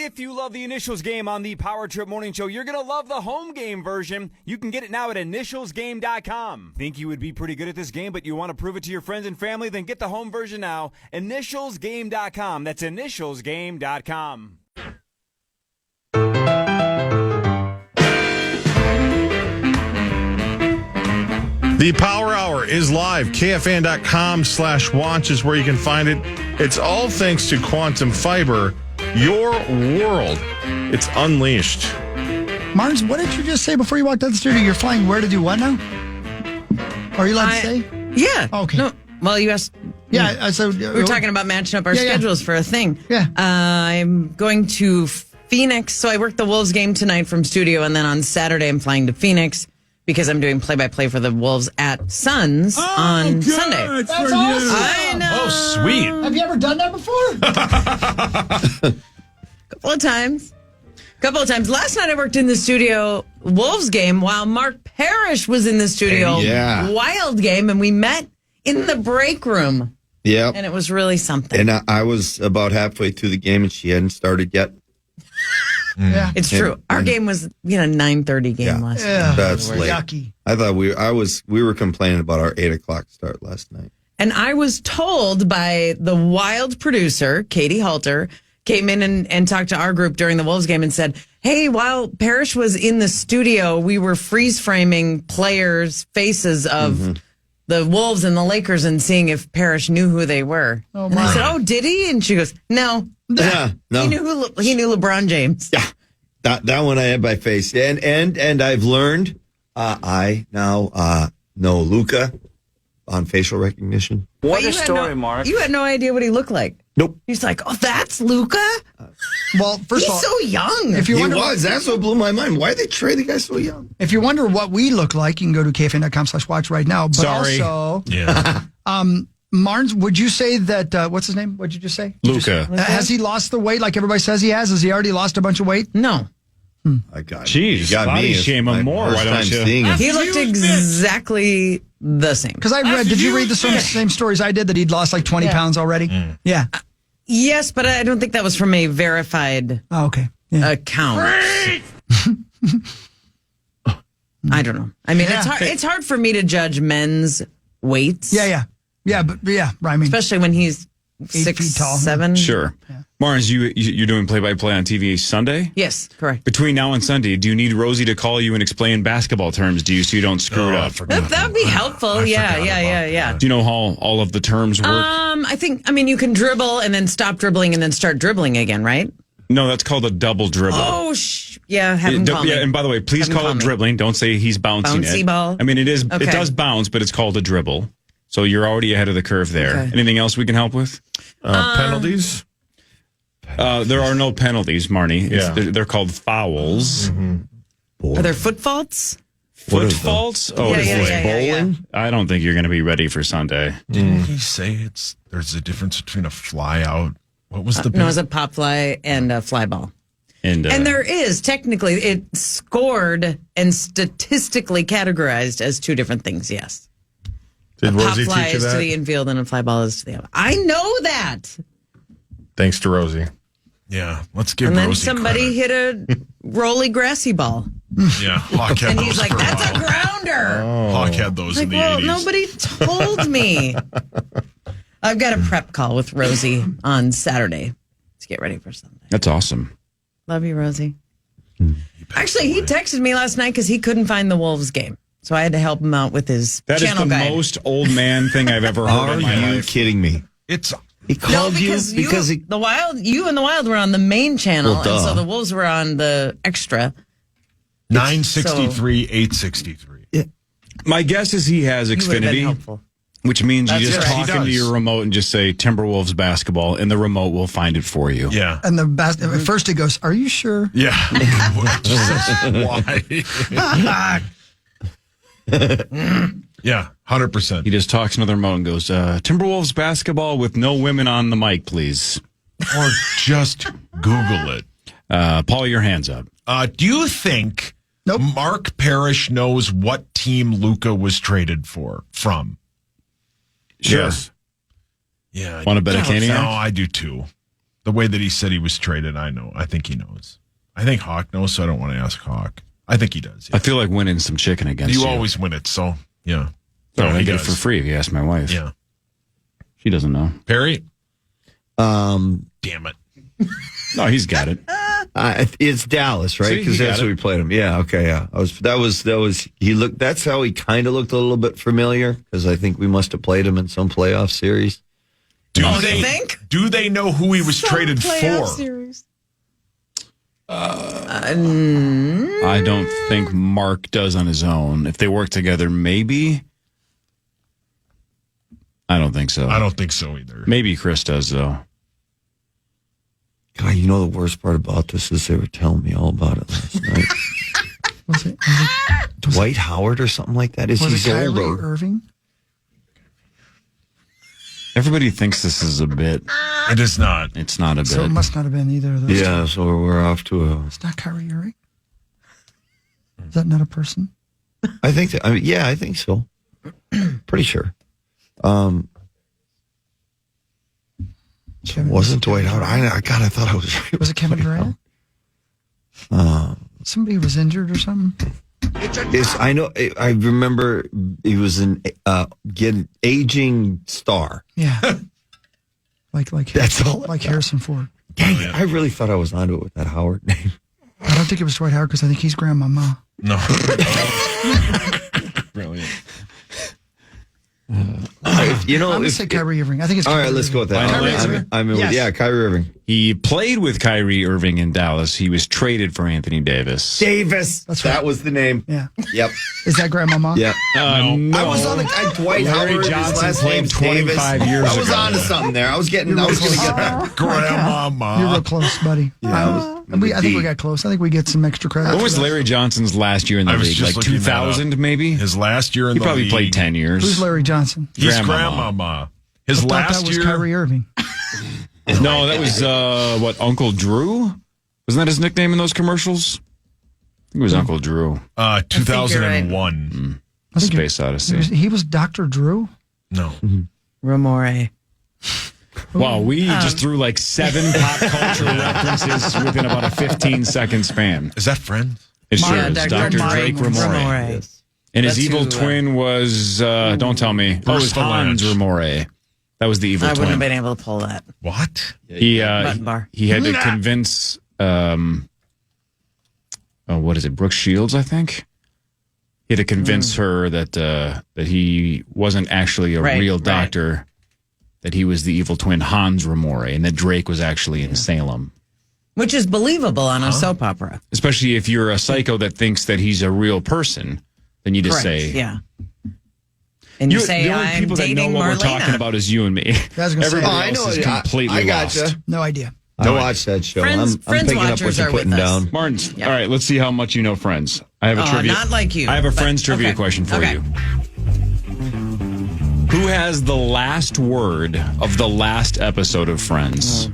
If you love the Initials game on the Power Trip Morning Show, you're going to love the home game version. You can get it now at initialsgame.com. Think you would be pretty good at this game, but you want to prove it to your friends and family? Then get the home version now. Initialsgame.com. That's initialsgame.com. The Power Hour is live. KFAN.com/watch is where you can find it. It's all thanks to Quantum Fiber. Your world. It's unleashed. Marnes, what did you just say before you walked out the studio? You're flying where to do what now? Are you allowed to say? Yeah. Okay. No, well, you asked. Yeah. So we were talking about matching up our schedules for a thing. Yeah. I'm going to Phoenix. So I work the Wolves game tonight from studio, and then on Saturday I'm flying to Phoenix because I'm doing play-by-play for the Wolves at Suns on Sunday. That's awesome. I know. Oh, sweet. Have you ever done that before? Couple of times. Last night I worked in the studio Wolves game while Mark Parrish was in the studio Wild game, and we met in the break room. Yeah. And it was really something. And I was about halfway through the game, and she hadn't started yet. Yeah. It's true. Our game was, 9:30 game last night. Yeah. That's late. Yucky. I thought we were complaining about our 8:00 start last night. And I was told by the Wild producer, Katie Halter, came in and talked to our group during the Wolves game and said, hey, while Parrish was in the studio, we were freeze framing players' faces of the Wolves and the Lakers and seeing if Parrish knew who they were. Oh, and I said, oh, did he? And she goes, no. Yeah, no. He knew LeBron James. Yeah, that one I had by face. And I've learned I now know Luca on facial recognition. What a story, Mark. You had no idea what he looked like. Nope. He's like, oh, that's Luca? Well, first of all, he's so young. If you He wonder was. That's what blew my mind. Why did they trade the guy so young? If you wonder what we look like, you can go to KFAN.com/watch right now. But also, Marnes, would you say that, what's his name? What'd you just say? Luca. Has he lost the weight like everybody says he has? Has he already lost a bunch of weight? No. I got Jeez, you got body me. shame him more. Why don't you? He looked exactly the same. Because did you read the same stories I did that he'd lost like 20 pounds already? Yeah. Yes, but I don't think that was from a verified account. I don't know. I mean, it's hard for me to judge men's weights. Yeah, but right. I mean, especially when he's 8 feet tall. 6'7". Sure. Yeah. Marnes, you're doing play-by-play on TV Sunday? Yes, correct. Between now and Sunday, do you need Rosie to call you and explain basketball terms to you so you don't screw it up? That would be helpful. Yeah. Do you know how all of the terms work? You can dribble and then stop dribbling and then start dribbling again, right? No, that's called a double dribble. Oh, have him call me. And by the way, please call it dribbling. Don't say he's bouncing Bouncy it. ball. I mean, it does bounce, but it's called a dribble. So you're already ahead of the curve there. Okay. Anything else we can help with? Penalties? There are no penalties, Marnie. They're called fouls. Mm-hmm. Are there foot faults? Foot faults? Oh, bowling? I don't think you're going to be ready for Sunday. Didn't he say there's a difference between a fly out? What was the No, it's a pop fly and a fly ball. And there is, technically, it's scored and statistically categorized as two different things, yes. Did a Rosie pop fly teach you is that? to the infield and a fly ball is to the out. I know that. Thanks to Rosie. Yeah, let's give Rosie Rosie And then somebody hit a roly grassy ball. Yeah, Hawk had and those. He's like, that's a grounder. Hawk had those in the 80s. Nobody told me. I've got a prep call with Rosie on Saturday to get ready for Sunday. That's awesome. Love you, Rosie. Actually, he texted me last night because he couldn't find the Wolves game. So I had to help him out with his channel guide. That is the most old man thing I've ever heard in my life. Are you kidding me? He called you because you and the Wild were on the main channel, and so the Wolves were on the extra. 963, 863. Yeah. My guess is he has Xfinity, which means you just talk into your remote and just say Timberwolves basketball, and the remote will find it for you. Yeah. And at first it goes, are you sure? Yeah. Why? Yeah, 100%. He just talks into the remote and goes, Timberwolves basketball with no women on the mic, please. Or just Google it. Paul, your hands up. Do you think Mark Parrish knows what team Luca was traded from? Sure. Yes. Yeah. Want to bet a Caniac? No, I do too. The way that he said he was traded, I know. I think he knows. I think Hawk knows, so I don't want to ask Hawk. I think he does. Yeah. I feel like winning some chicken against you. You always win it, so yeah. So I get it for free if you ask my wife. Yeah. She doesn't know. Perry? Damn it. No, he's got it. It's Dallas, right? Because that's what we played him. Yeah, okay, yeah. That was he looked. That's how he kind of looked a little bit familiar because I think we must have played him in some playoff series. Do they know who he was traded for? Series. I don't think Mark does on his own. If they work together, maybe. I don't think so. I don't think so either. Maybe Chris does, though. God, you know the worst part about this is they were telling me all about it last night. Was it Dwight Howard or something like that? Is he Kyrie older? Irving? Everybody thinks this is a bit. It is not. It's not a bit. So it must not have been either of those. Yeah, so we're off to a. It's not Kyrie Irving? Is that not a person? I think that. I think so. Pretty sure. So it wasn't Dwight Howard. I thought I was right. Was it Kevin Durant? Somebody was injured or something? I know. I remember he was an aging star. Yeah. Like That's all. Like Harrison Ford. Dang it. I really thought I was onto it with that Howard name. I don't think it was Dwight Howard because I think he's grandmama. No. Brilliant. I'm going to say Kyrie Irving. I think it's all Kyrie right, let's go with that. Yes. Kyrie Irving. He played with Kyrie Irving in Dallas. He was traded for Anthony Davis. Davis. That's right. That was the name. Yeah. Yep. Is that grandmama? Yeah. No. I was on Dwight Larry Howard. Johnson His last played name's 25 Davis. years I was ago. on to something there. I was going to get that. Grandmama. You're real close, buddy. Yeah, I think we got close. I think we get some extra credit. What was Larry Johnson's last year in the league? Like 2000, maybe? His last year in the league. He probably played 10 years. Who's Larry Johnson? He's grandmama. His last that was year. Kyrie Irving. No, that was, Uncle Drew? Wasn't that his nickname in those commercials? I think it was Uncle Drew. 2001. Space Odyssey. He was Dr. Drew? No. Ramore. Wow, we just threw like 7 pop culture references within about a 15-second span. Is that Friends? It sure is. Dr. Drake Ramore. Yes. And his That's evil who, twin was, don't tell me. It was Hans Ramore. That was the evil I twin. wouldn't have been able to pull that. What? He Button bar. he had to convince what is it, Brooke Shields, I think. He had to convince her that he wasn't actually a real doctor, that he was the evil twin Hans Ramore, and that Drake was actually in Salem. Which is believable on a soap opera. Especially if you're a psycho that thinks that he's a real person, then you just say, yeah. And you say, the only I'm people that know dating what we're Marlena. talking about is you and me. Everybody else is completely lost. No idea. I watched that show. Friends I'm picking up what watchers you're are with putting us. down. Martin's. All right, let's see how much you know Friends. I have a trivia. Not like you. I have a Friends trivia question for okay. you. Who has the last word of the last episode of Friends?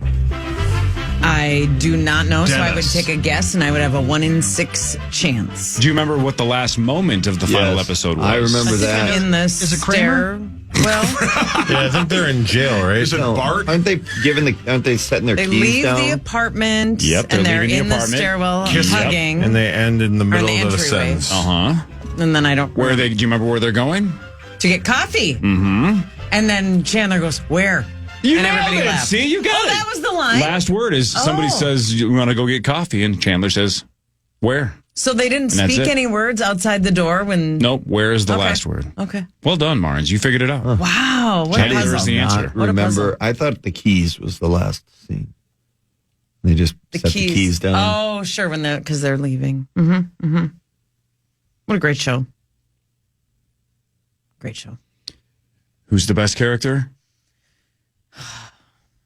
I do not know, so I would Dennis. take a guess, and I would have a 1 in 6 chance. Do you remember what the last moment of the final episode was? I remember that. In the Is it Kramer? Well, Yeah, I think they're in jail, right? Is it Bart? Aren't they setting their they keys leave down? the apartment, Yep, and they're they're leaving the in the apartment. stairwell Kiss it. hugging, And they end in the Or in middle the of the entryway. sentence. and then I don't Where they? Do you remember where they're going? to get coffee. Mm-hmm. And then Chandler goes, "Where?" You and nailed everybody it. laughed. See, you got it. That was the line. Last word is somebody says, "You want to go get coffee?" And Chandler says, "Where?" So they didn't And that's speak it. any words outside the door when. Nope. Where is the Okay. last word? Okay. Well done, Marnes. You figured it out. Wow. What a Chandler is puzzle. the answer. What a Remember, puzzle. I thought the keys was the last scene. They just set the keys down. Oh, sure. When because they're leaving. Mm-hmm. Mm-hmm. What a great show. Great show. Who's the best character?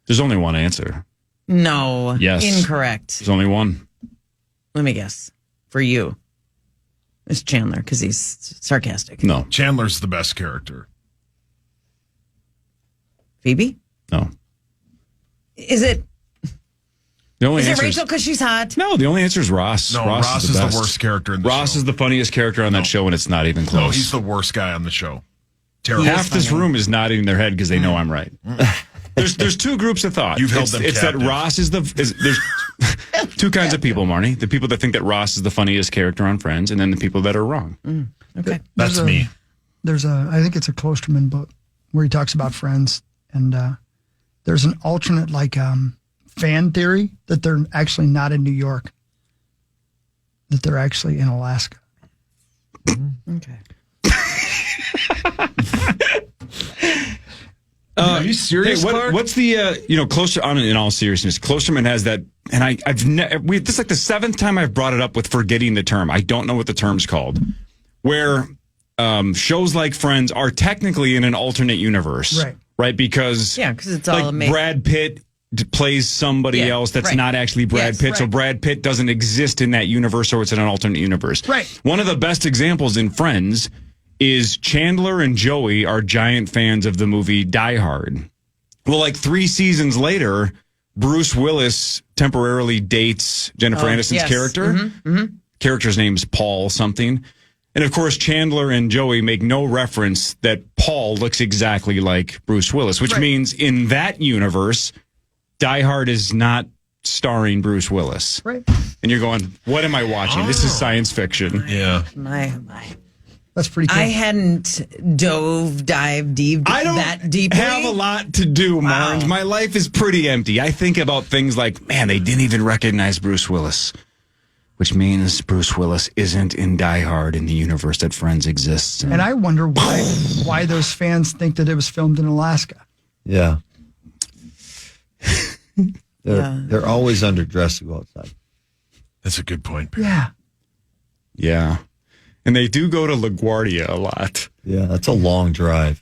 There's only one answer. No. Yes. Incorrect. There's only one. Let me guess. For you, it's Chandler because he's sarcastic. No. Chandler's the best character. Phoebe? No. Is it? The only Is it answer Rachel because she's hot? No, the only answer is Ross. No, Ross is the best. worst character in the Ross show. is the funniest character on that show, and it's not even close. No, he's the worst guy on the show. Terrible. Half this funny. room is nodding their head because they know I'm right. There's two groups of thought. You've held them It's that captive. Ross there's two kinds of people, Marnie. The people that think that Ross is the funniest character on Friends, and then the people that are wrong. Okay. That's me. I think it's a Klosterman book where he talks about Friends, and there's an alternate fan theory that they're actually not in New York, that they're actually in Alaska. Okay. Are you serious, Clark? What's the Klosterman? In all seriousness, Klosterman has that, and this is like the seventh time I've brought it up with forgetting the term. I don't know what the term's called. Where shows like Friends are technically in an alternate universe, right? Because it's all amazing. Brad Pitt plays somebody else that's not actually Brad Pitt, so Brad Pitt doesn't exist in that universe, or it's in an alternate universe. Right. One of the best examples in Friends is Chandler and Joey are giant fans of the movie Die Hard. Well, like 3 seasons later, Bruce Willis temporarily dates Jennifer Aniston's character. Character's name's Paul something. And of course, Chandler and Joey make no reference that Paul looks exactly like Bruce Willis, which means in that universe, Die Hard is not starring Bruce Willis. Right. And you're going, what am I watching? This is science fiction. Yeah. My. That's pretty cool. I hadn't dived deep that deeply. I have a lot to do, Marge. My life is pretty empty. I think about things like, man, they didn't even recognize Bruce Willis, which means Bruce Willis isn't in Die Hard in the universe that Friends exists in. And I wonder why those fans think that it was filmed in Alaska. Yeah. They're always underdressed to go outside. That's a good point, Perry. Yeah. Yeah. And they do go to LaGuardia a lot. Yeah, that's a long drive.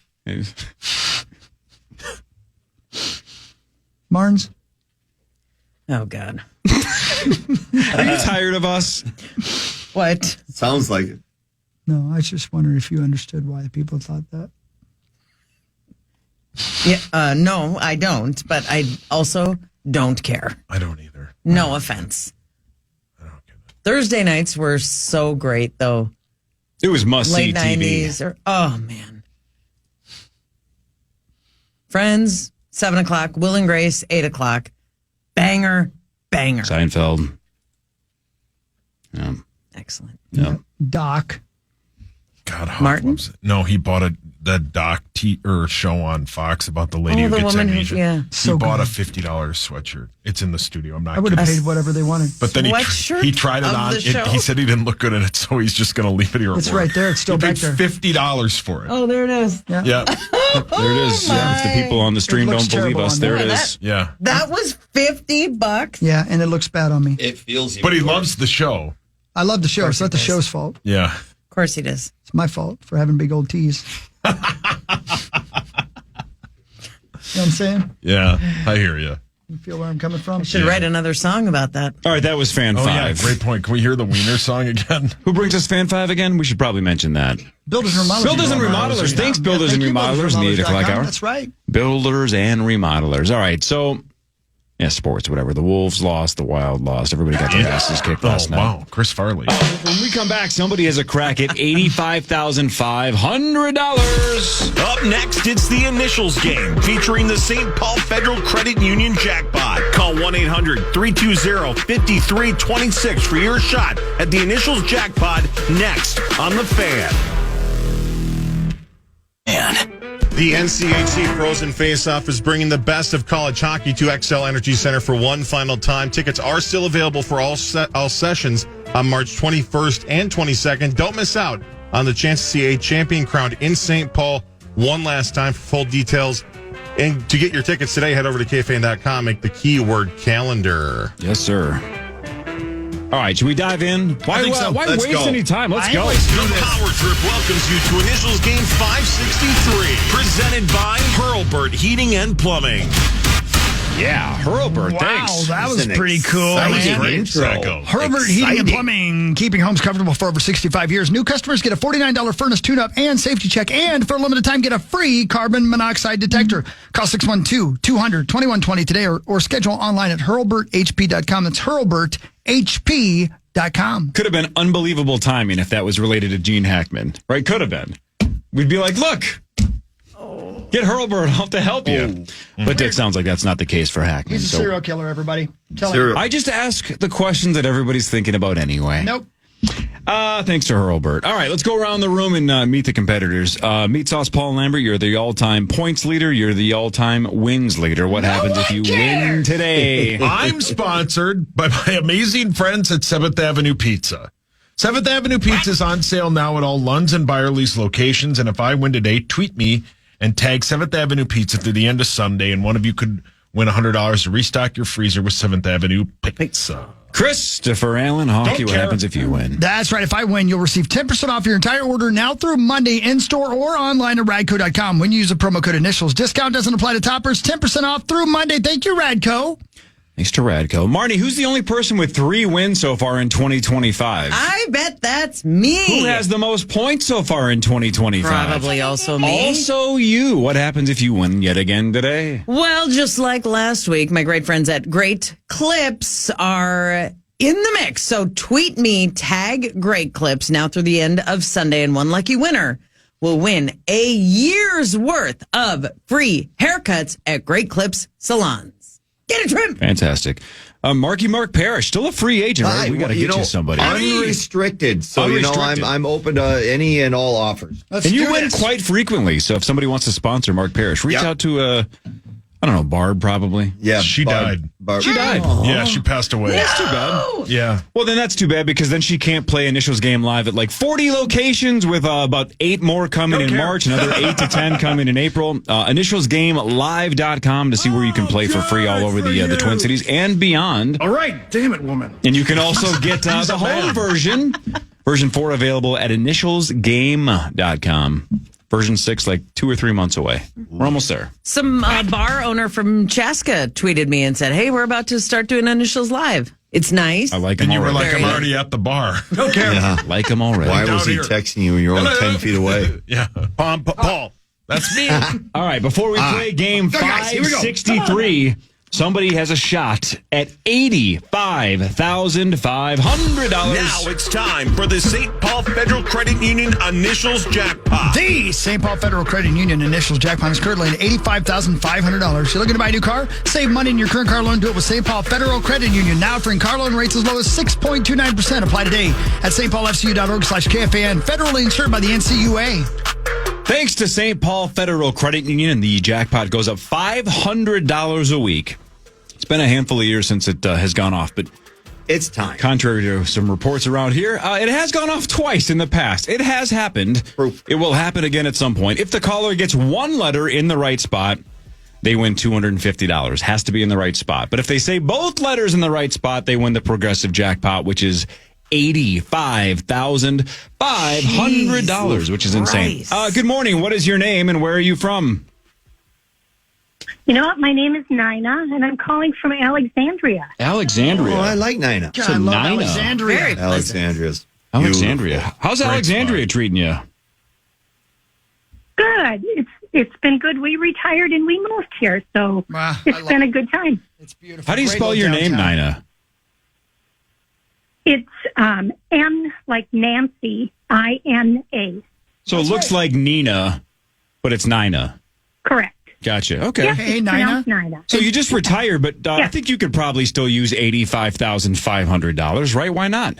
Marnes? Oh, God. Are you tired of us? What? Sounds like it. No, I was just wondering if you understood why the people thought that. Yeah, no, I don't. But I also don't care. I don't either. No offense. I don't get it. Thursday nights were so great, though. It was must-see Late TV. 90s. Oh, man. Friends, 7 o'clock. Will and Grace, 8 o'clock. Banger. Seinfeld. Yeah. Excellent. Yeah. Doc. God, Hawk Martin? loves it. No, he bought the doc show on Fox about the lady who the gets woman who- amnesia. yeah. So he bought good. a $50 sweatshirt. It's in the studio. I'm not I would have kidding. paid whatever they wanted. But then Sweatshirt he tried it of on. the show? He said he didn't look good in it, so he's just going to leave it here. It's right there. It's still he back paid there. $50 for it. Oh, there it is. Yeah. There it is. Yeah, if the people on the stream It looks don't believe terrible us, on there there. it is. Yeah. That was $50. Yeah, and it looks bad on me. It feels But he loves the show. I love the show. It's not the he does. show's fault. Yeah. Of course he does. It's my fault for having big old T's. You know what I'm saying? Yeah. I hear you. You feel where I'm coming from? Should write another song about that. All right, that was Fan Oh, yeah. 5. Great point. Can we hear the Wiener song again? Who brings us Fan 5 again? We should probably mention that. Builders and remodelers. Builders and remodelers. Thanks, Builders and Remodelers in the 8 o'clock hour. That's right. Builders and Remodelers. All right, so, sports, whatever. The Wolves lost, the Wild lost. Everybody got their asses kicked last night. Wow. Chris Farley. When we come back, somebody has a crack at $85,500. Up next, it's the Initials game featuring the St. Paul Federal Credit Union jackpot. Call 1-800-320-5326 for your shot at the Initials jackpot next on The Fan. The NCHC Frozen Face-Off is bringing the best of college hockey to XL Energy Center for one final time. Tickets are still available for all sessions on March 21st and 22nd. Don't miss out on the chance to see a champion crowned in St. Paul one last time. For full details and to get your tickets today, head over to KFAN.com. Make the keyword calendar. Yes, sir. All right, should we dive in? Why Let's waste go. any time? Let's go. The Power Trip welcomes you to Initials Game 563, presented by Hurlburt Heating and Plumbing. Yeah, Hurlburt, Wow, thanks. that was pretty cool. That was man. great. Sacco. Herbert Heating and Plumbing, keeping homes comfortable for over 65 years. New customers get a $49 furnace tune-up and safety check, and for a limited time, get a free carbon monoxide detector. Call 612-200-2120 today or schedule online at hurlburthp.com. That's hurlburthp.com. Could have been unbelievable timing if that was related to Gene Hackman, right? Could have been. We'd be like, look, Get Hurlburt off to help you. But it sounds like that's not the case for Hackman. He's a serial killer, everybody. Tell Serial- him. I just ask the questions that everybody's thinking about anyway. Nope. Thanks to Hurlburt. All right, let's go around the room and meet the competitors. Meat Sauce Paul Lambert, you're the all-time points leader. You're the all-time wins leader. What happens if you win today? I'm sponsored by my amazing friends at 7th Avenue Pizza. 7th Avenue Pizza is on sale now at all Lund's and Byerly's locations. And if I win today, tweet me and tag 7th Avenue Pizza through the end of Sunday. And one of you could win $100 to restock your freezer with 7th Avenue Pizza. Christopher Allen, hockey, Don't what care. happens if you win? That's right. If I win, you'll receive 10% off your entire order now through Monday in-store or online at radco.com. When you use the promo code initials, discount doesn't apply to toppers. 10% off through Monday. Thank you, Radco. Thanks to Radco. Marnie, who's the only person with 3 wins so far in 2025? I bet that's me. Who has the most points so far in 2025? Probably also me. Also you. What happens if you win yet again today? Well, just like last week, my great friends at Great Clips are in the mix. So tweet me, tag Great Clips now through the end of Sunday, and one lucky winner will win a year's worth of free haircuts at Great Clips salons. Get a trim. Fantastic. Marky Mark Parrish, still a free agent, right? We got to get you somebody. Unrestricted. So, Unrestricted. I'm open to any and all offers. And you win quite frequently. So if somebody wants to sponsor Mark Parrish, reach out to, I don't know, Barb probably. Yeah, She died. She died. Yeah, she passed away. That's too bad. Yeah. Well, then that's too bad because then she can't play Initials game live at like 40 locations with about 8 more coming in March, another 8 to 10 coming in April. InitialsGameLive.com to see where you can play for free all over the Twin Cities and beyond. All right. Damn it, woman. And you can also get the home version. Version 4 available at InitialsGame.com. Version 6, like 2 or 3 months away. We're almost there. Some bar owner from Chaska tweeted me and said, hey, we're about to start doing Initials Live. It's nice. I like him And you were already. like, I'm already at the bar. Don't care. Yeah. Like him already. Why was he here. texting you when you're only 10 feet away? Yeah. Paul. That's me. All right, before we play game guys, here we go. 563, somebody has a shot at $85,500. Now it's time for the St. Paul Federal Credit Union Initials Jackpot. The St. Paul Federal Credit Union Initials Jackpot is currently at $85,500. You're looking to buy a new car? Save money in your current car loan. Do it with St. Paul Federal Credit Union. Now offering car loan rates as low as 6.29%. Apply today at stpaulfcu.org/KFAN. Federally insured by the NCUA. Thanks to St. Paul Federal Credit Union, the jackpot goes up $500 a week. It's been a handful of years since it has gone off, but It's time. contrary to some reports around here, it has gone off twice in the past. It has happened. Proof. It will happen again at some point. If the caller gets one letter in the right spot, they win $250. Has to be in the right spot. But if they say both letters in the right spot, they win the progressive jackpot, which is $85,500, which is insane. Christ. Good morning. What is your name and where are you from? You know what? My name is Nina, and I'm calling from Alexandria. Alexandria. Oh, I like Nina. God, I love Nina. Alexandria. Very pleasant. Alexandria's. Alexandria. Beautiful. How's Alexandria treating you? Good. It's been good. We retired and we moved here, so Wow, I it's love been a good time. It's beautiful. How do you Great spell little your name, downtown. Nina? It's N like Nancy, INA. So it looks like Nina, but it's Nina. Correct. Gotcha. Okay. Yes, Hey, it's Nina. pronounced Nina. So you just retired, but I Yes. think you could probably still use $85,500, right? Why not?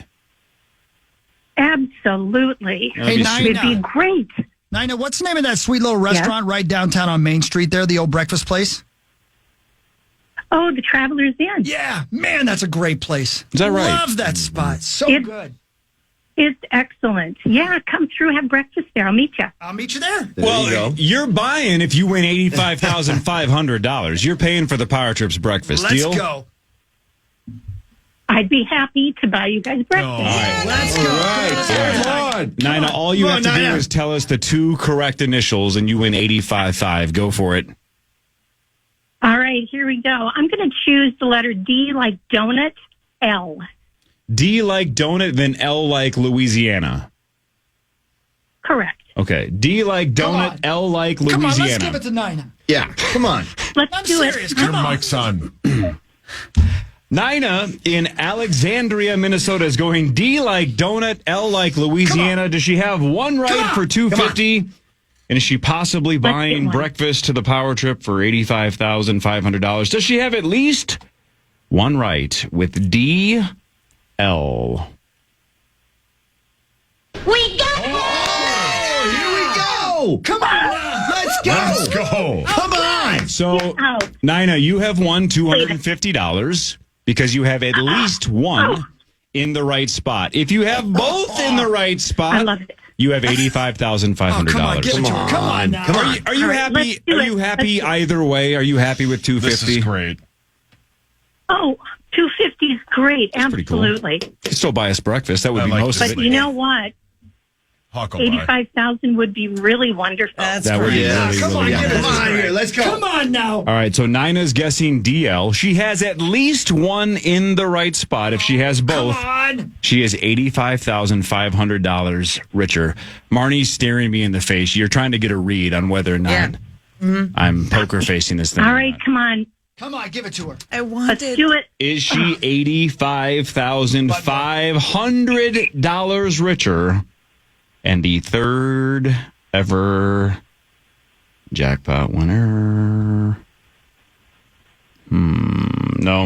Absolutely. Hey, It would be Nina. great. Nina, what's the name of that sweet little restaurant right downtown on Main Street there, the old breakfast place? Oh, the Traveler's Inn. Yeah, man, that's a great place. Is that right? Love that spot. So It- good. It's excellent. Yeah, come through, have breakfast there. I'll meet you. I'll meet you there. There you go. You're buying if you win $85,500. You're paying for the Power Trips breakfast. Let's Deal? go. I'd be happy to buy you guys breakfast. Let's go. All right. Nina, all you Come have to on, do Nina. is tell us the 2 correct initials, and you win $85,500. Go for it. All right, here we go. I'm going to choose the letter D like donut, L. D like donut, then L like Louisiana. Correct. Okay. D like Come donut, on. L like Come on, let's Louisiana. give it to Nina. Yeah, come on. Let's I'm do serious. it. Come Your on. mic's on. Nina in Alexandria, Minnesota is going D like donut, L like Louisiana. Does she have one right for $250? And is she possibly buying breakfast to the power trip for $85,500? Does she have at least one right with D, L? We got it! Oh, here we go! Come on! Let's go! Come on! So, Nina, you have won $250 because you have at least one in the right spot. If you have both in the right spot, I love it. you have $85,500. Come on, give it to her. Come on now. Are you happy? Are you happy either way? Are you happy with $250? This is great. Oh, 250 is great. That's pretty cool. Absolutely. You can still buy us breakfast. That would be like most this. of But it. you know what? Huckleberry. 85,000 would be really wonderful. That's That would be great. really, Come on, really give it good. to her. here. Let's go. Come on now. All right, so Nina's guessing DL. She has at least one in the right spot. If she has both, she is $85,500 richer. Marnie's staring me in the face. You're trying to get a read on whether or not I'm poker facing this thing. All or right, not. come on. Come on, give it to her. I Let's wanted. do it. Is she $85,500 richer and the third ever jackpot winner? No. No.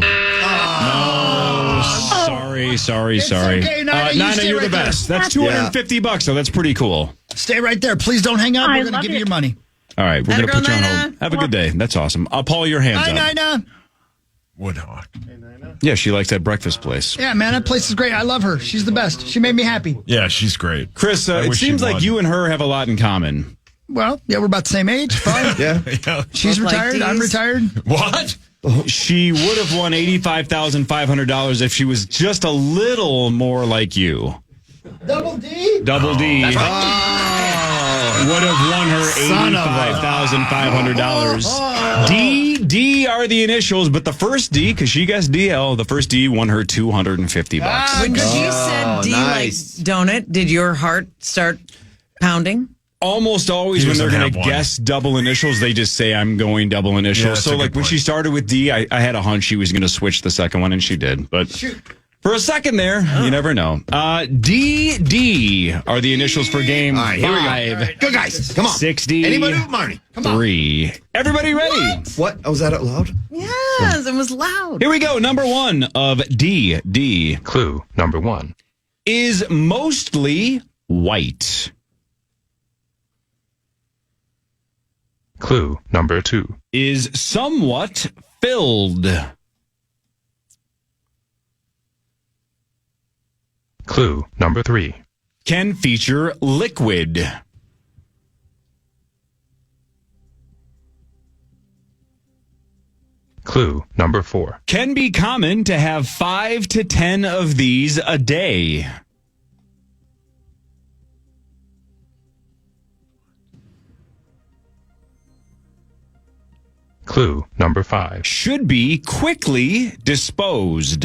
Sorry. It's okay, Nina. You Nina, stay you're right the there. best. That's $250, so that's pretty cool. Stay right there. Please don't hang up. I We're going to love give you it. your money. All right, we're Atta going to put you girl, on Nina. hold. Have a good day. That's awesome. Paul, your hands Hi, up. Nina. Woodhawk. Yeah, she likes that breakfast place. Yeah, man, that place is great. I love her. She's the best. She made me happy. Yeah, she's great. Chris, I it wish seems she like won. you and her have a lot in common. Well, yeah, we're about the same age. Fine. Yeah. Yeah. She's Look like retired. I'm these. retired. What? She would have won $85,500 if she was just a little more like you. Double D. Double D would have won her Son of a- $85,500. D are the initials, but the first D, because she guessed DL, the first D won her $250. When she said D nice. like donut, did your heart start pounding? Almost always He when they're doesn't going to have one. guess double initials, they just say, I'm going double initials. that's So a good like when point. she started with D, I had a hunch she was going to switch the second one, and she did. But for a second there, you never know. D are the initials for game All right, here we go. 5. Go, guys. Come on. 60. Anybody but Marnie. Come on. 3. Everybody ready? What? Oh, was that out loud? Yes, it was loud. Here we go. Number 1 of D. Clue number 1. Is mostly white. Clue number 2. Is somewhat filled. Clue number 3. Can feature liquid. Clue number 4. Can be common to have 5 to 10 of these a day. Clue number 5. Should be quickly disposed.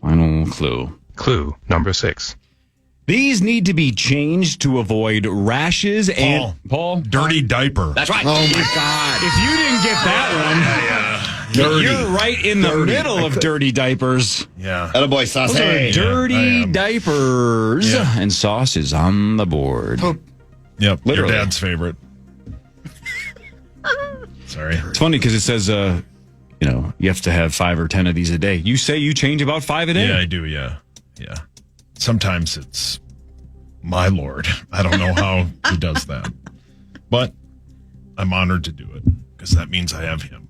Final clue. Clue number 6. These need to be changed to avoid rashes and Paul. Dirty diaper. That's right. Oh, my God. If you didn't get that one, Dirty. you're right in the middle of dirty diapers. Yeah. Attaboy, sauce. Those are Hey. dirty I am. diapers. Yeah. And sauce is on the board. Yep. Literally. Your dad's favorite. Sorry. It's funny because it says, you have to have 5 or 10 of these a day. You say you change about 5 a day? Yeah, I do. Yeah. Yeah. Sometimes it's my Lord. I don't know how he does that. But I'm honored to do it because that means I have him.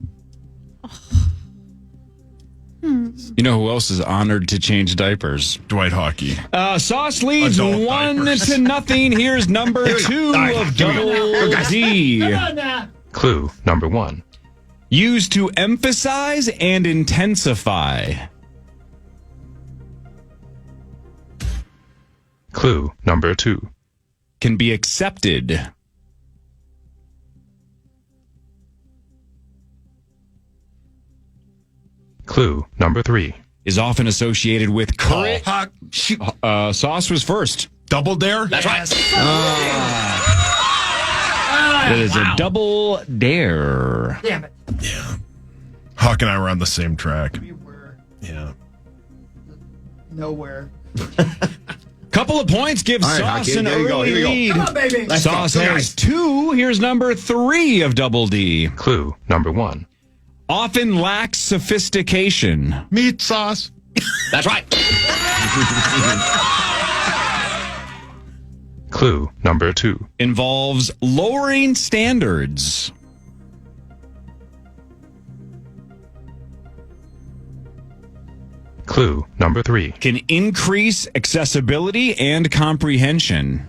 You know who else is honored to change diapers? Dwight Hockey. Sauce leads Adult 1-0. Here's number 2 of Double D. Clue number 1. Used to emphasize and intensify. Clue number 2. Can be accepted. Clue number 3. Is often associated with courage. Shoot. Sauce was first. Double Dare? That's right. It is a double dare. Damn it. Hawk and I were on the same track. We were Yeah. nowhere. Couple of points gives All right, Sauce Hockey, an there you go, early here we go. lead. Come on, baby. Let's Sauce go, has guys. 2. Here's number 3 of Double D. Clue number 1. Often lacks sophistication. Meat sauce. That's right. Clue number 2. Involves lowering standards. Clue number 3. Can increase accessibility and comprehension.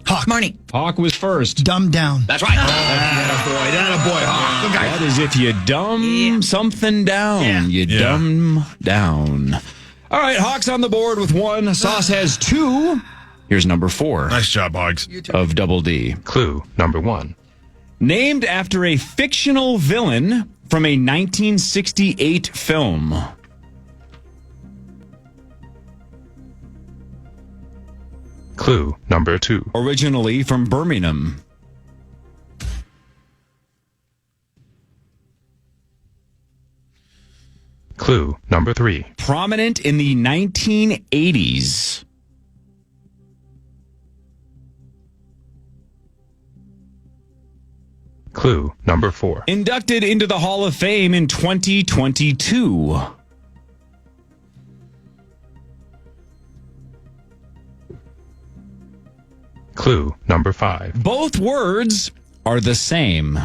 Hawk. Marnie. Hawk was first. Dumb down. That's right. That a boy, Hawk. Good guy. That is if you dumb something down. You dumb down. All right, Hawk's on the board with 1. Sauce has 2. Here's number 4 Nice job, Hogs. of Double D. Clue number 1. Named after a fictional villain from a 1968 film. Clue number 2. Originally from Birmingham. Clue number 3. Prominent in the 1980s. Clue number 4. Inducted into the Hall of Fame in 2022. Clue number 5. Both words are the same.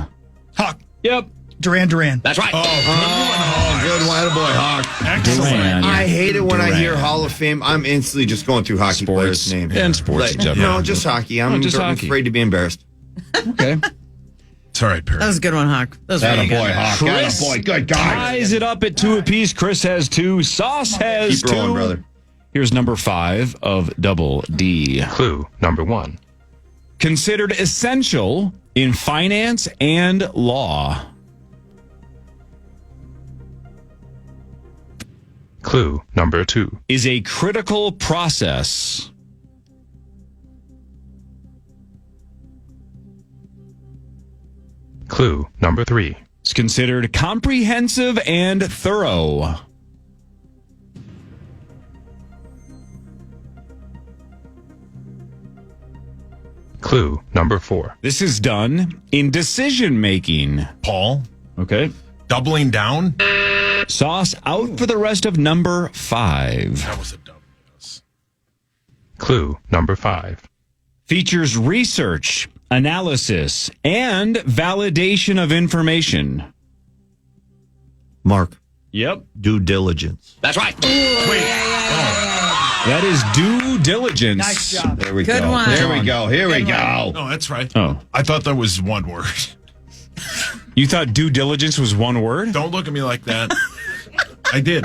Hawk. Yep. Duran. That's right. Oh, good one. Attaboy, Hawk. Excellent. Duran. I hate it when I hear Duran. Hall of Fame. I'm instantly just going through hockey players' names. And sports in general. No, just hockey. I'm just hockey. afraid to be embarrassed. Okay. It's all right, Perry. That was a good one, Hawk. That was really good. Hawk. Chris Attaboy. Good guy. ties it up at 2 apiece. Chris has 2. Sauce has Keep 2. rolling, brother. Here's number 5 of Double D. Clue number 1. Considered essential in finance and law. Clue number 2. Is a critical process. Clue number 3. It's considered comprehensive and thorough. Clue number 4. This is done in decision making. Paul, Okay. doubling down. Sauce out for the rest of number 5. That was a dumb guess. Clue number 5. Features research, analysis, and validation of information. Mark, Yep. due diligence. That's right. That is due diligence. Nice job. There we Good go. one. Here we go. Here we go. No, that's right. Oh. I thought that was one word. You thought due diligence was one word? Don't look at me like that. I did.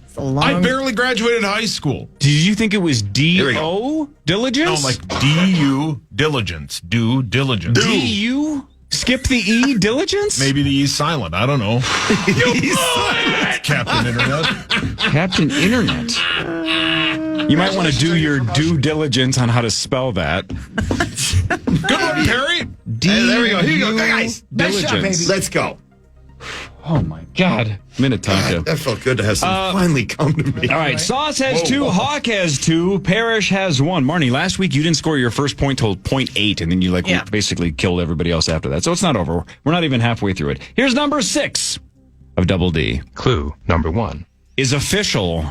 It's a long. I barely graduated high school. Did you think it was Here we D-O? Diligence? No, like D-U, diligence. Due diligence. D-U? Skip the E, diligence? Maybe the E's silent. I don't know. Captain Internet. Captain Internet. You might want to do your due diligence on how to spell that. Good one, Perry. Hey, there we go. Here you go, guys. Nice job, Diligence. baby. Let's go. Oh, my God. Minnetonka. That felt good to have some finally come to me. All right, Sauce has 2, Hawk has 2, Parrish has 1. Marnie, last week you didn't score your first point till 0.8, and then you basically killed everybody else after that. So it's not over. We're not even halfway through it. Here's number 6 of Double D. Clue number 1. Is official.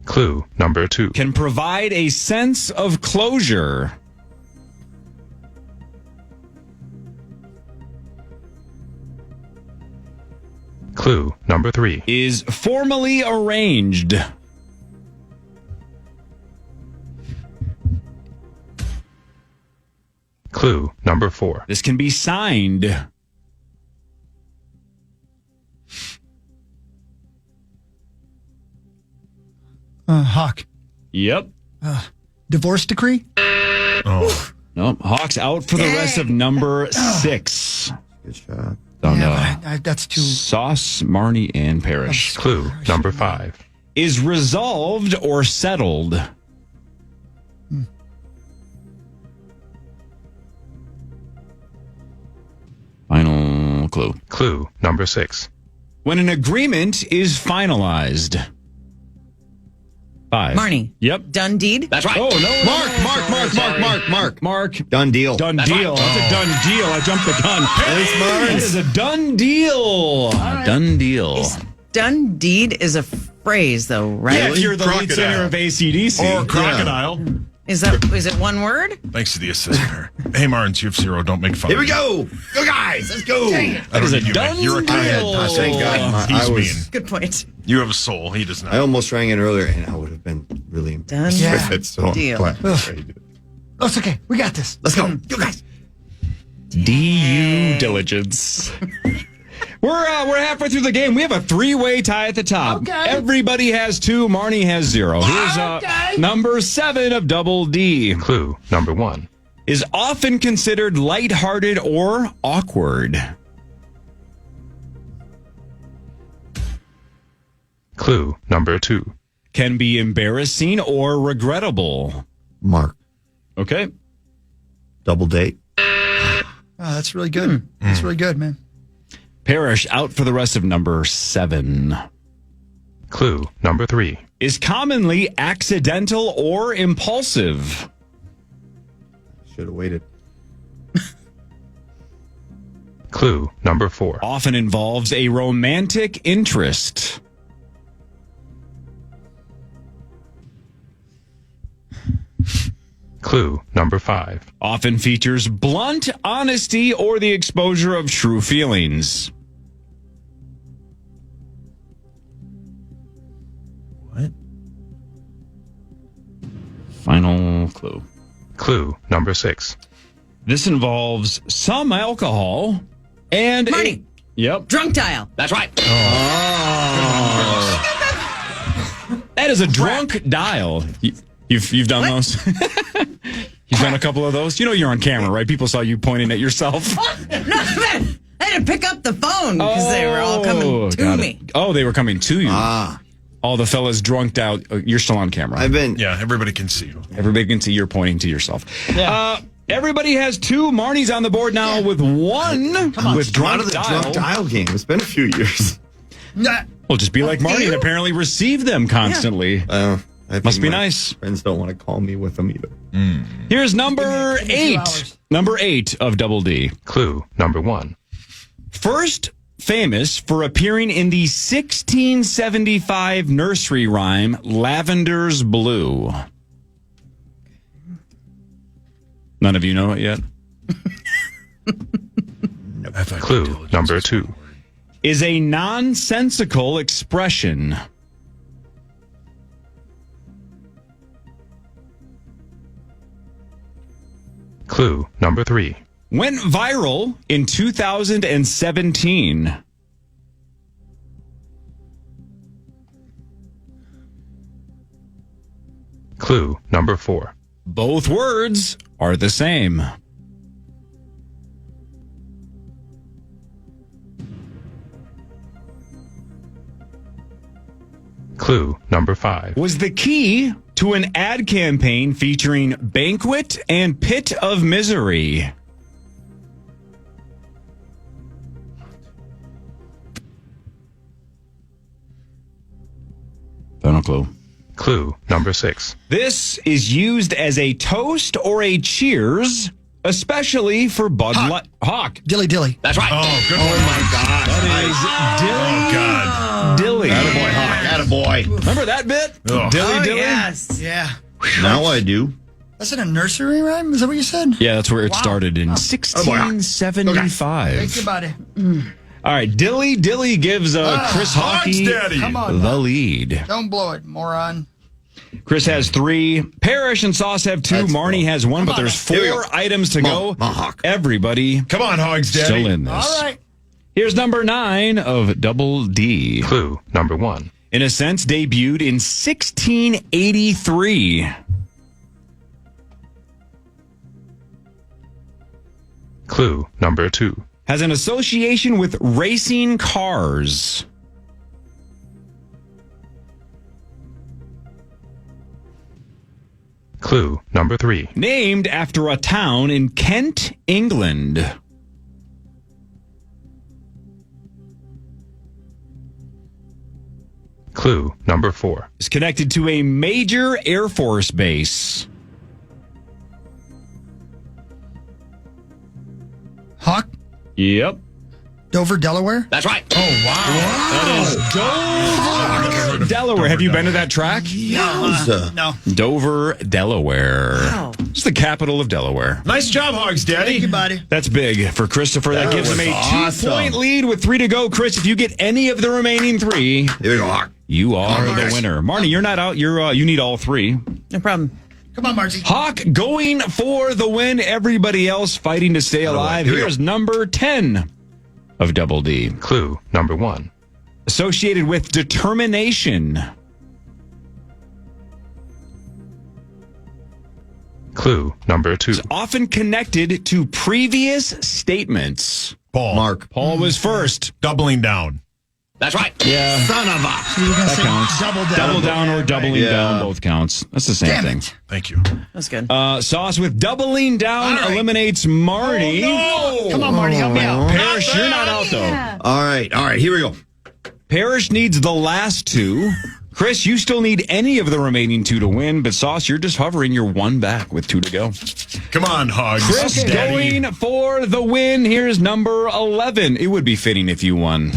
Clue number 2. Can provide a sense of closure. Clue number 3. Is formally arranged. Clue number 4. This can be signed. Hawk. Yep. Divorce decree? Oh, Nope. Hawk's out for the rest of number 6. Good shot. Oh, no. That's too. Sauce, Marnie, and Parrish. Clue number 5. Is resolved or settled. clue. Clue number 6. When an agreement is finalized. 5. Marnie. Yep. Done deed? That's right. Oh, no. Mark. Done deal. Done deal. That's a done deal. I jumped the gun. Thanks, That is a done deal. Done deal. Done deed is a phrase, though, right? Yeah, if you're the lead Crocodile. singer of AC/DC. Or crocodile. Is it one word? Thanks to the assistant here. Hey, Martins, you have 0. Don't make fun Here of we me. go. Go, guys. Let's go. I don't is a need you, done man. You're a deal. Thank God. He's I was- mean. Good point. You have a soul. He does not. I almost rang in earlier, and I would have been really impressed Done with it. So I'm deal. glad. Oh, it's okay. We got this. Let's go. Go, guys. DU diligence. We're halfway through the game. We have a 3-way tie at the top. Okay. Everybody has 2. Marnie has 0. Here's number 7 of Double D. Clue number 1. Is often considered lighthearted or awkward. Clue number 2. Can be embarrassing or regrettable. Mark. Okay. Double date. Oh, that's really good. That's really good, man. Parrish out for the rest of number 7. Clue number 3. Is commonly accidental or impulsive. Should have waited. Clue number 4. Often involves a romantic interest. Clue number 5. Often features blunt honesty or the exposure of true feelings. What? Final clue. Clue number 6. This involves some alcohol and Marnie. Yep. Drunk dial. That's right. That is a drunk dial. You've done those? You've done a couple of those? You know you're on camera, right? People saw you pointing at yourself. No, I had to pick up the phone because they were all coming to got me. it. Oh, they were coming to you. Ah. All the fellas drunked out. You're still on camera. I've been. Yeah, everybody can see you. Everybody can see you're pointing to yourself. Everybody has 2. Marnie's on the board now with 1. With Come out drunk of the dial. drunk dial game. It's been a few years. Well, just be like Marnie and apparently receive them constantly. I think Must be my nice. Friends don't want to call me with them either. Here's number Give me 2 8. hours. Number 8 of Double D. Clue number 1. First famous for appearing in the 1675 nursery rhyme Lavender's Blue. None of you know it yet? Clue number 2. Is a nonsensical expression. Clue number 3. Went viral in 2017. Clue number 4. Both words are the same. Clue number 5. Was the key to an ad campaign featuring Banquet and Pit of Misery. Final clue. Clue number 6. This is used as a toast or a cheers, especially for Bud Light. Hawk. Dilly dilly. That's right. Oh, good. Oh my God. That is Dilly. Oh, God. Dilly. Attaboy, Hawk. Attaboy. Remember that bit? Oh. Dilly Dilly? Yes. Yeah. Now I do. That's in a nursery rhyme? Is that what you said? Yeah, that's where it Wow. started in Oh. 1675. Think about it. All right, Dilly Dilly gives Chris Hockey Daddy. Come on. the lead. Don't blow it, moron. Chris has 3. Parrish and Sauce have 2. That's Marnie cool. has 1, but Come on, there's man. Here we 4 go. items to go. Come on, Hawk. Everybody Come on, Hogs Daddy. still in this. All right. Here's number 9 of Double D. Clue number 1. In a sense, debuted in 1683. Clue number 2. Has an association with racing cars. Clue number 3. Named after a town in Kent, England. Clue number 4. Is connected to a major Air Force base. Hawk, Yep. Dover, Delaware. That's right. Oh, wow. That is Dover, Delaware. Have you been to that track? No. Dover, Delaware. Wow. It's the capital of Delaware. Nice job, Hogs, Daddy. Thank you, buddy. That's big for Christopher. That gives him a was 2-point lead with 3 to go. Chris, if you get any of the remaining 3, Here we go, Hawk. you are the winner. Marnie, you're not out. You need all 3. No problem. Come on, Margie. Hawk going for the win. Everybody else fighting to stay alive. Here we Here's number 10 of Double D. Clue number 1. Associated with determination. Clue number 2. Often connected to previous statements. Paul. Mark. Paul was first. Doubling down. That's right. Yeah. Son of a. You're going to say counts. double down. Double down or doubling Yeah. down, both counts. That's the same Damn thing. it. Thank you. That's good. Sauce with doubling down All right. eliminates Marty. Come on, Marty, help me out. Parrish, you're not out though. All right. Here we go. Parrish needs the last 2. Chris, you still need any of the remaining 2 to win, but Sauce, you're just hovering. You're 1 back with 2 to go. Come on, Hogs. Chris Daddy. going for the win. Here's number 11. It would be fitting if you won.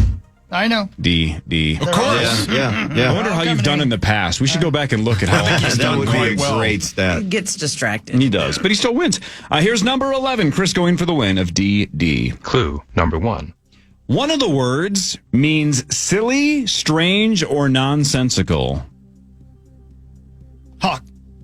I know. D. Of course. Yeah. I wonder how you've done in the past. We should go back and look at how he's That done would be a quite well. great stat. Gets distracted. He does, but he still wins. Here's number 11. Chris going for the win of D. Clue number 1. One of the words means silly, strange, or nonsensical. Hawk,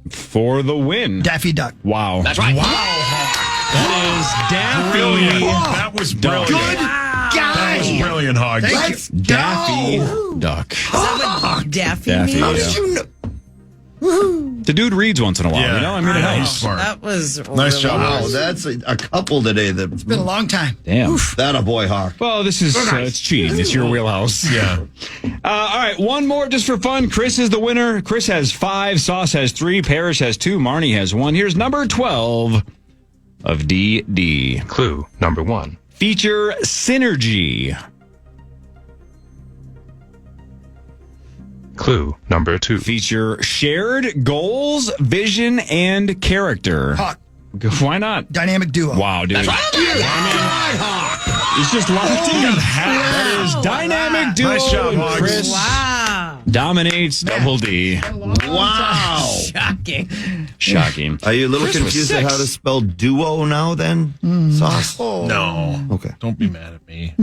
For the win. Daffy Duck. Wow. That's right. That is Brilliant. Daffy. That was brilliant. Good That was guy. brilliant, Hogs. Let's Daffy go. Duck. Is that what Daffy Daffy, means? How did you know? The dude reads once in a while, Yeah. you know? I mean, it Nice. helps. Smart. That was Nice job, Wow, Hogs. that's a couple today. It's been a long time. Damn. That a boy, Hawk. Well, this is it's cheating. It's your wheelhouse. Yeah. All right, one more just for fun. Chris is the winner. Chris has 5. Sauce has 3. Parrish has 2. Marnie has 1. Here's number 12 of D. Clue number 1. Feature synergy. Clue number 2. Feature shared goals, vision, and character. Hawk, Why not? dynamic duo. Wow, dude. It's just locked in. That is dynamic duo. Nice job, and Hogs. Chris Wow. dominates Double D. Wow. Shocking. Shocking. Are you a little Chris was confused at 6. how to spell duo now then, Sauce? No. Okay. Don't be mad at me.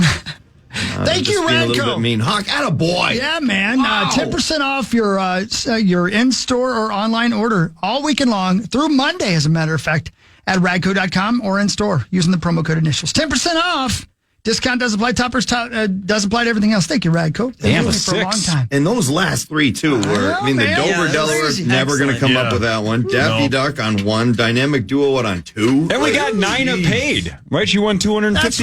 Thank you, Just being a little bit Radco. mean. Hawk, atta boy. Yeah, man. 10% off your in-store or online order all weekend long through Monday, as a matter of fact, at radco.com or in-store using the promo code initials. 10% off. Discount does apply. Toppers does apply to everything else. Thank you, Radco. Damn, They've been a with me for a long 6. time. And those last 3, too, were, I know, the man. Dover, Yeah, that's Delaware, crazy. never going to come Excellent. up with that one. Daffy Duck on 1. Dynamic duo, what, on 2? And we got 9 of paid, right? You won $250. That's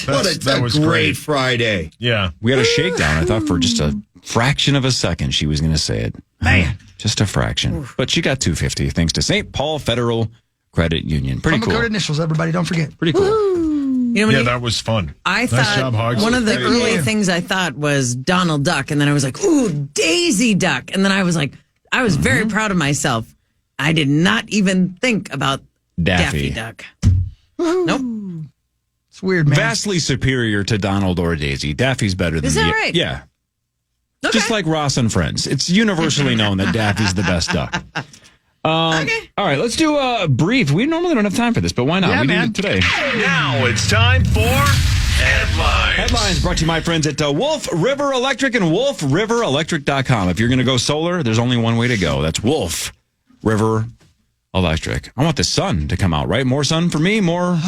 right. That's a was great great. Friday. Yeah. We had a shakedown. I thought for just a fraction of a second she was going to say it. Man. Just a fraction. But she got $250 thanks to St. Paul Federal Credit Union. Pretty Promo cool. code initials, everybody. Don't forget. Pretty cool. You know, when Yeah, you- that was fun. I Nice thought job, Hogs. one of the Great. early things I thought was Donald Duck, and then I was like, "Ooh, Daisy Duck," and then I was like, I was very proud of myself. I did not even think about Daffy Duck. Nope. It's weird, man. Vastly superior to Donald or Daisy. Daffy's better than Is that right? Yeah. Okay. Just like Ross and Friends. It's universally known that Daffy's the best duck. Okay. All right, let's do a brief. We normally don't have time for this, but why not? Yeah, we man. do it today. Now it's time for headlines. Headlines brought to you, my friends, at Wolf River Electric and wolfriverelectric.com. If you're going to go solar, there's only one way to go. That's Wolf River Electric. I want the sun to come out, right? More sun for me, more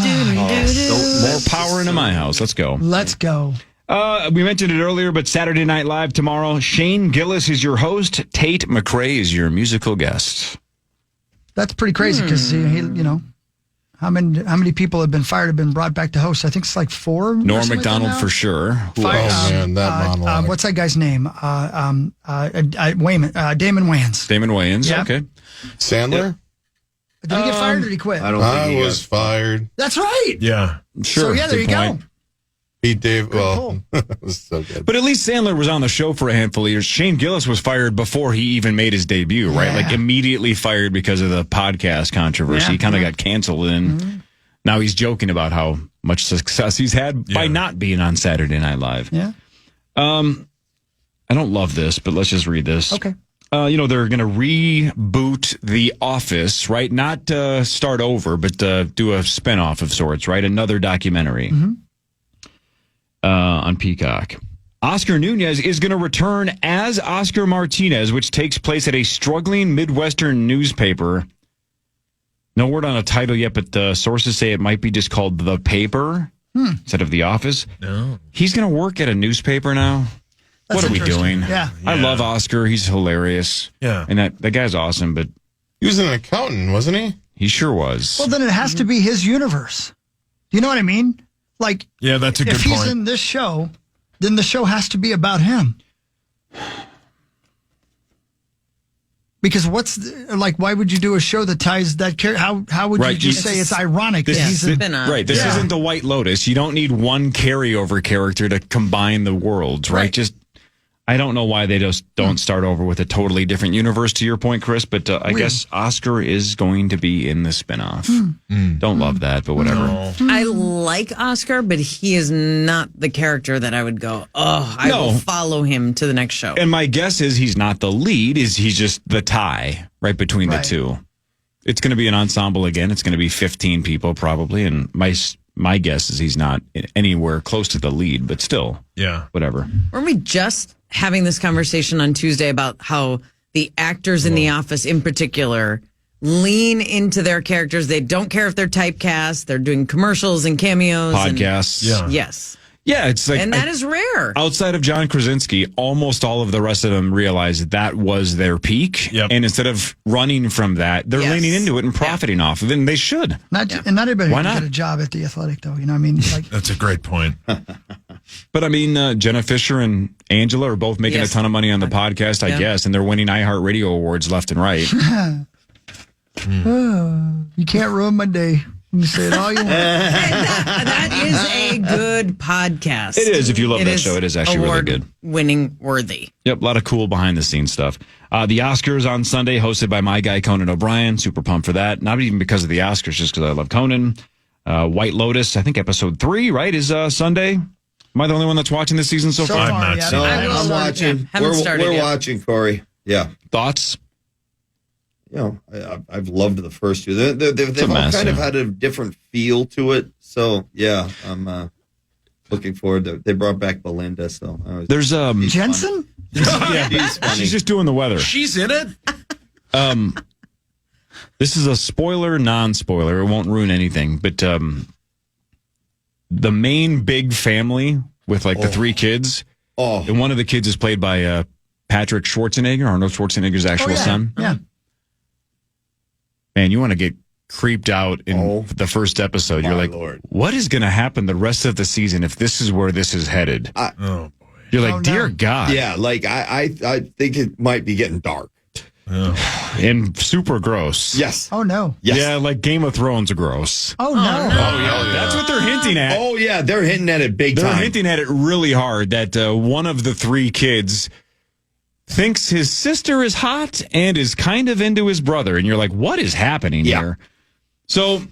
power into my house. Let's go. Let's go. We mentioned it earlier, but Saturday Night Live tomorrow. Shane Gillis is your host. Tate McRae is your musical guest. That's pretty crazy because, how many people have been fired, have been brought back to host? I think it's like 4. Norm Macdonald for sure. Who Fired, else? man, that monologue. what's that guy's name? Damon Wayans. Damon Wayans. Yeah. Okay. Sandler? Did he get fired or did he quit? I don't think I he was fired. That's right. Yeah. Sure. So, yeah, there Good you point. go. Beat Dave. Well, it was so good. But at least Sandler was on the show for a handful of years. Shane Gillis was fired before he even made his debut, right? Like immediately fired because of the podcast controversy. He kind of got canceled, and now he's joking about how much success he's had by not being on Saturday Night Live. Yeah. I don't love this, but let's just read this. Okay. They're going to reboot The Office, right? Not start over, but do a spinoff of sorts, right? Another documentary on Peacock. Oscar Nunez is going to return as Oscar Martinez, which takes place at a struggling Midwestern newspaper. No word on a title yet, but sources say it might be just called The Paper instead of The Office. No. He's going to work at a newspaper now. That's what are we doing? Yeah. I love Oscar. He's hilarious. Yeah. And that guy's awesome, but He was an accountant, wasn't he? he sure was. Well, then it has to be his universe. Do you know what I mean? Like, Yeah, that's a good if he's point. in this show, then the show has to be about him. Because why would you do a show that ties that character? How would you just say it's ironic that he's a spin-off. Right. This isn't the White Lotus. You don't need one carryover character to combine the worlds, right? Just, I don't know why they just don't start over with a totally different universe, to your point, Chris, but I guess Oscar is going to be in the spinoff. Don't love that, but whatever. No. I like Oscar, but he is not the character that I would go, I will follow him to the next show. And my guess is he's not the lead, he's just the tie right between the two. It's going to be an ensemble again. It's going to be 15 people probably, and my guess is he's not anywhere close to the lead, but still, whatever. Weren't we just having this conversation on Tuesday about how the actors in The Office in particular lean into their characters? They don't care if they're typecast. They're doing commercials and cameos. Podcasts. Yes. Yeah, it's like, and that is rare. Outside of John Krasinski, almost all of the rest of them realized that was their peak. And instead of running from that, they're leaning into it and profiting off of it, and they should. And not everybody Why can not? get a job at The Athletic, though. You know what I mean? Like, That's a great point. But I mean, Jenna Fisher and Angela are both making a ton of money on the podcast, I guess, and they're winning iHeartRadio awards left and right. You can't ruin my day. You can say it all you want. That is a good podcast. It is. If you love that show, it is actually really good. Winning worthy. Yep, a lot of cool behind the scenes stuff. The Oscars on Sunday, hosted by my guy Conan O'Brien. Super pumped for that. Not even because of the Oscars, just because I love Conan. White Lotus, I think episode 3, right, is Sunday. Am I the only one that's watching this season so far? I'm not seeing it. I'm watching. We're watching, Cory. Yeah. Thoughts? You know, I've loved the first two. They've all kind of had a different feel to it. So yeah, I'm looking forward to. They brought back Belinda, so there's Jensen. She's just doing the weather. She's in it. This is a spoiler, non-spoiler. It won't ruin anything, but the main big family with like the 3 kids. And one of the kids is played by Patrick Schwarzenegger, Arnold Schwarzenegger's actual son. Yeah. Man, you want to get creeped out in the first episode. You're like, what is going to happen the rest of the season if this is where this is headed? You're like, dear God. Yeah, like I think it might be getting dark. And super gross. Yes. Oh, no. Yes. Yeah, like Game of Thrones gross. Oh, no. That's what they're hinting at. Oh, yeah, they're hinting at it big time. They're hinting at it really hard that one of the 3 kids thinks his sister is hot and is kind of into his brother. And you're like, what is happening here? So,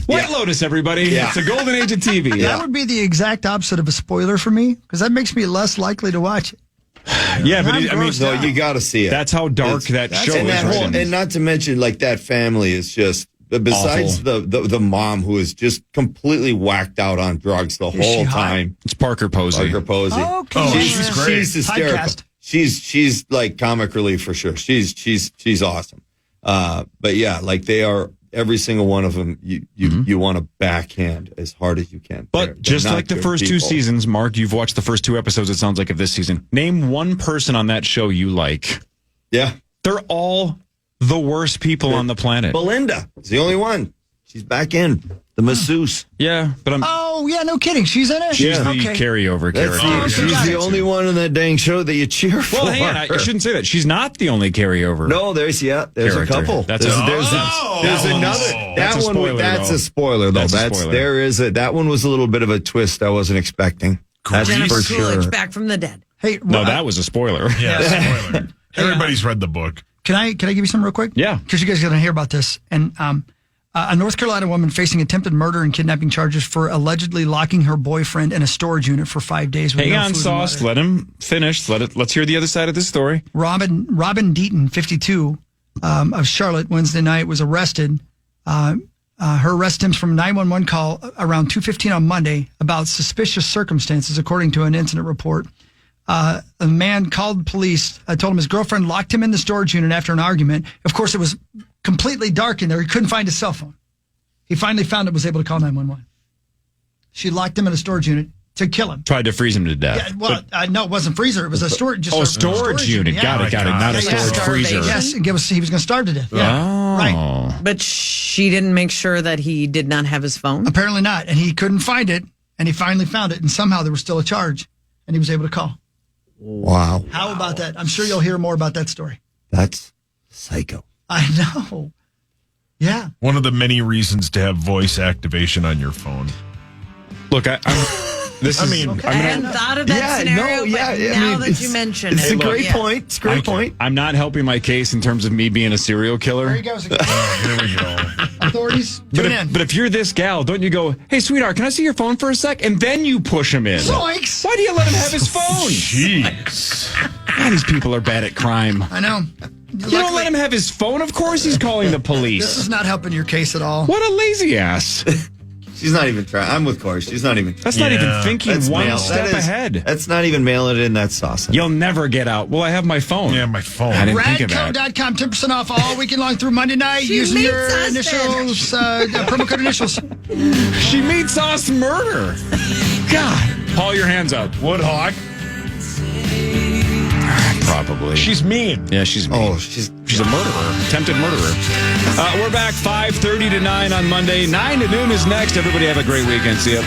White Lotus, everybody. Yeah. It's a golden age of TV. That would be the exact opposite of a spoiler for me, because that makes me less likely to watch it. Yeah, but no, you got to see it. That's how dark that show and is. And not to mention, like, that family is just, besides the mom who is just completely whacked out on drugs the whole time. It's Parker Posey. Okay. She's great. She's hysterical. Typecast. She's like comic relief for sure. She's awesome. But yeah, like they are, every single one of them, you want to backhand as hard as you can. But just like the first 2 seasons, Mark, you've watched the first 2 episodes, it sounds like, of this season. Name one person on that show you like. Yeah. They're all the worst people on the planet. Belinda is the only one. She's back in. The masseuse. Yeah, but I'm. Oh, yeah, no kidding. She's in it? She's the carryover character. She's the only one in that dang show that you cheer for. Well, hang on. I shouldn't say that. She's not the only carryover. No, there's character. a couple. There's another. That's a spoiler, That's though. a spoiler, though. That's a spoiler. There is that one was a little bit of a twist I wasn't expecting. That's Jennifer for Coolidge sure. back from the dead. Hey, No, that was a spoiler. Yeah, spoiler. Everybody's read the book. Can I give you some real quick? Yeah. Because you guys are going to hear about this. And a North Carolina woman facing attempted murder and kidnapping charges for allegedly locking her boyfriend in a storage unit for 5 days. With Hang no on, food and Sauce. water. Let him finish. Let's hear the other side of this story. Robin Deaton, 52, of Charlotte, Wednesday night, was arrested. Her arrest stems from a 911 call around 2:15 on Monday about suspicious circumstances, according to an incident report. A man called police, told him his girlfriend locked him in the storage unit after an argument. Of course, it was completely dark in there. He couldn't find his cell phone. He finally found it, was able to call 911. She locked him in a storage unit to kill him. Tried to freeze him to death. Yeah, well, no, it wasn't freezer. It was a storage. Storage unit. Yeah. Got it. Not a storage freezer. Yes, he was going to starve to death. Yeah, right. But she didn't make sure that he did not have his phone? Apparently not. And he couldn't find it. And he finally found it. And somehow there was still a charge. And he was able to call. Wow. How about that? I'm sure you'll hear more about that story. That's psycho. I know. Yeah. One of the many reasons to have voice activation on your phone. Look, I hadn't thought of that scenario, but now that you mention it. It's a great point. It's a great point. I'm not helping my case in terms of me being a serial killer. There you go. Here we go. Authorities, tune in. But if you're this gal, don't you go, hey, sweetheart, can I see your phone for a sec? And then you push him in. Zoinks! Why do you let him have his phone? Jeez. God, these people are bad at crime. I know. You don't let him have his phone? Of course he's calling the police. This is not helping your case at all. What a lazy ass. She's not even trying. I'm with Cory. She's not even trying. That's not even thinking one step ahead. That's not even mailing it in. That's sauce. You'll never get out. Well, I have my phone. Yeah, my phone. I didn't think of that. Radco.com, 10% off all weekend long through Monday night using your initials, promo code initials. She meets us murder. God. Paul, your hands up. Woodhawk. Probably. She's mean. Yeah, she's mean. Oh, she's a murderer. Attempted murderer. We're back 5:30 to 9 on Monday. 9 to noon is next. Everybody have a great weekend. See ya.